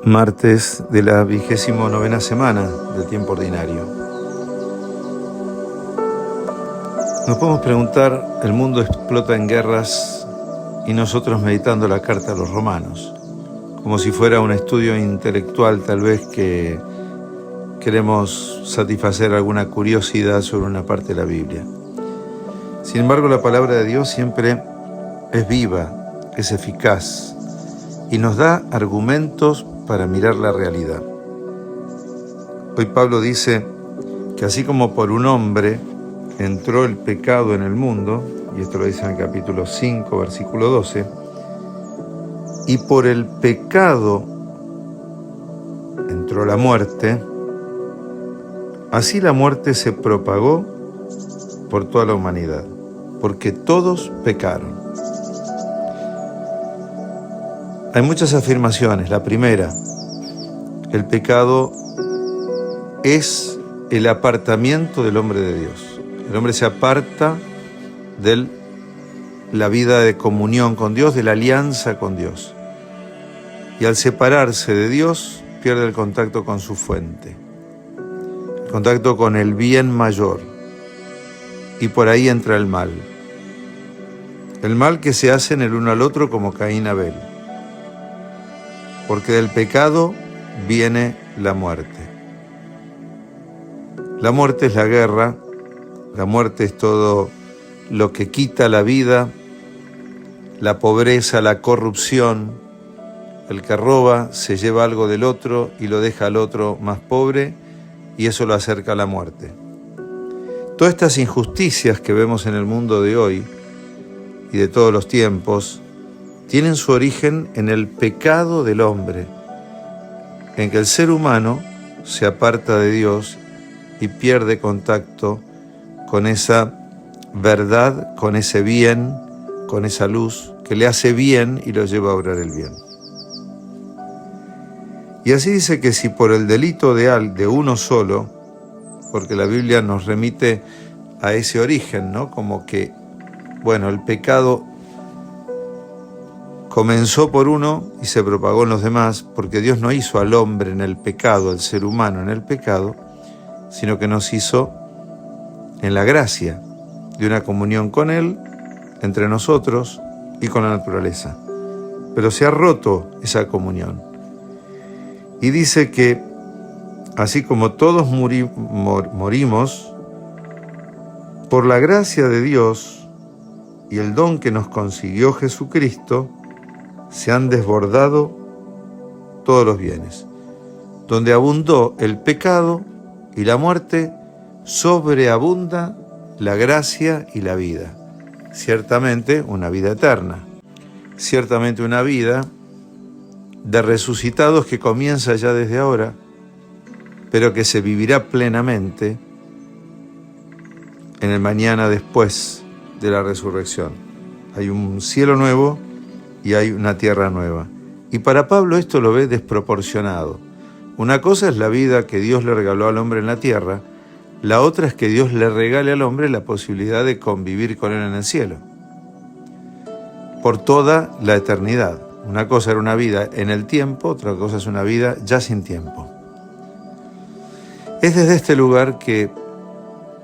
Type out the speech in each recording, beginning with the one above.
Martes de la 29ª semana del tiempo ordinario. Nos podemos preguntar, el mundo explota en guerras y nosotros meditando la carta a los romanos, como si fuera un estudio intelectual tal vez que queremos satisfacer alguna curiosidad sobre una parte de la Biblia. Sin embargo, la palabra de Dios siempre es viva, es eficaz y nos da argumentos para mirar la realidad. Hoy Pablo dice que así como por un hombre entró el pecado en el mundo, y esto lo dice en el capítulo 5, versículo 12, y por el pecado entró la muerte, así la muerte se propagó por toda la humanidad, porque todos pecaron. Hay muchas afirmaciones. La primera, el pecado es el apartamiento del hombre de Dios. El hombre se aparta de la vida de comunión con Dios, de la alianza con Dios. Y al separarse de Dios, pierde el contacto con su fuente, el contacto con el bien mayor. Y por ahí entra el mal. El mal que se hacen el uno al otro como Caín y Abel. Porque del pecado viene la muerte. La muerte es la guerra, la muerte es todo lo que quita la vida, la pobreza, la corrupción. El que roba se lleva algo del otro y lo deja al otro más pobre y eso lo acerca a la muerte. Todas estas injusticias que vemos en el mundo de hoy y de todos los tiempos tienen su origen en el pecado del hombre, en que el ser humano se aparta de Dios y pierde contacto con esa verdad, con ese bien, con esa luz que le hace bien y lo lleva a obrar el bien. Y así dice que si por el delito de uno solo, porque la Biblia nos remite a ese origen, ¿no? Como que, el pecado comenzó por uno y se propagó en los demás, porque Dios no hizo al hombre en el pecado, al ser humano en el pecado, sino que nos hizo en la gracia de una comunión con Él, entre nosotros y con la naturaleza. Pero se ha roto esa comunión. Y dice que, así como todos morimos, por la gracia de Dios y el don que nos consiguió Jesucristo, se han desbordado todos los bienes. Donde abundó el pecado y la muerte, sobreabunda la gracia y la vida. Ciertamente una vida eterna. Ciertamente una vida de resucitados que comienza ya desde ahora, pero que se vivirá plenamente en el mañana después de la resurrección. Hay un cielo nuevo y hay una tierra nueva. Y para Pablo esto lo ve desproporcionado. Una cosa es la vida que Dios le regaló al hombre en la tierra, la otra es que Dios le regale al hombre la posibilidad de convivir con Él en el cielo, por toda la eternidad. Una cosa era una vida en el tiempo, otra cosa es una vida ya sin tiempo. Es desde este lugar que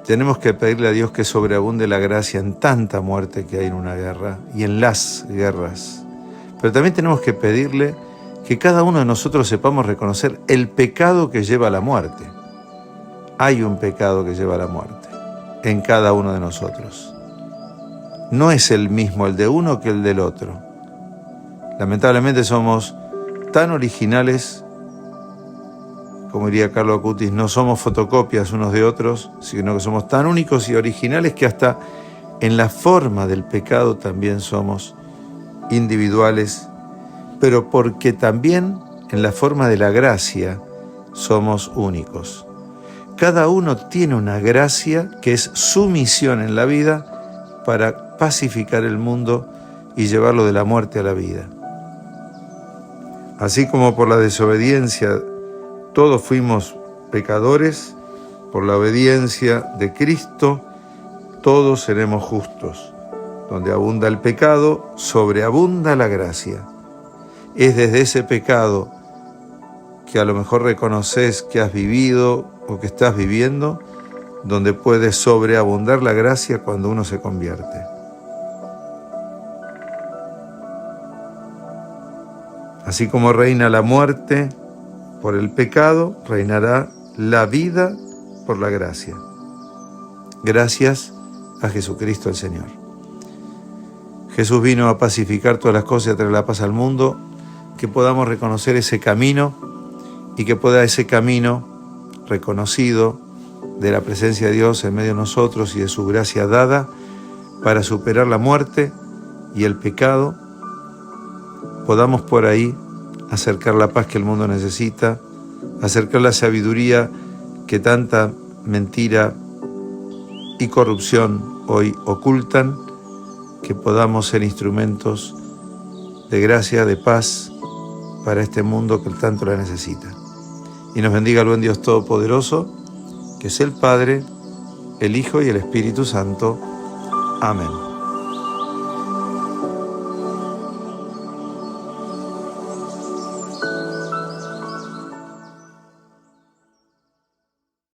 tenemos que pedirle a Dios que sobreabunde la gracia en tanta muerte que hay en una guerra y en las guerras. Pero también tenemos que pedirle que cada uno de nosotros sepamos reconocer el pecado que lleva a la muerte. Hay un pecado que lleva a la muerte en cada uno de nosotros. No es el mismo el de uno que el del otro. Lamentablemente somos tan originales, como diría Carlo Acutis, no somos fotocopias unos de otros, sino que somos tan únicos y originales que hasta en la forma del pecado también somos individuales, pero porque también en la forma de la gracia somos únicos. Cada uno tiene una gracia que es su misión en la vida para pacificar el mundo y llevarlo de la muerte a la vida. Así como por la desobediencia todos fuimos pecadores, por la obediencia de Cristo todos seremos justos. Donde abunda el pecado, sobreabunda la gracia. Es desde ese pecado que a lo mejor reconoces que has vivido o que estás viviendo, donde puede sobreabundar la gracia cuando uno se convierte. Así como reina la muerte por el pecado, reinará la vida por la gracia. Gracias a Jesucristo el Señor. Jesús vino a pacificar todas las cosas y a traer la paz al mundo, que podamos reconocer ese camino y que pueda ese camino reconocido de la presencia de Dios en medio de nosotros y de su gracia dada para superar la muerte y el pecado, podamos por ahí acercar la paz que el mundo necesita, acercar la sabiduría que tanta mentira y corrupción hoy ocultan, que podamos ser instrumentos de gracia, de paz para este mundo que tanto la necesita. Y nos bendiga el buen Dios Todopoderoso, que es el Padre, el Hijo y el Espíritu Santo. Amén.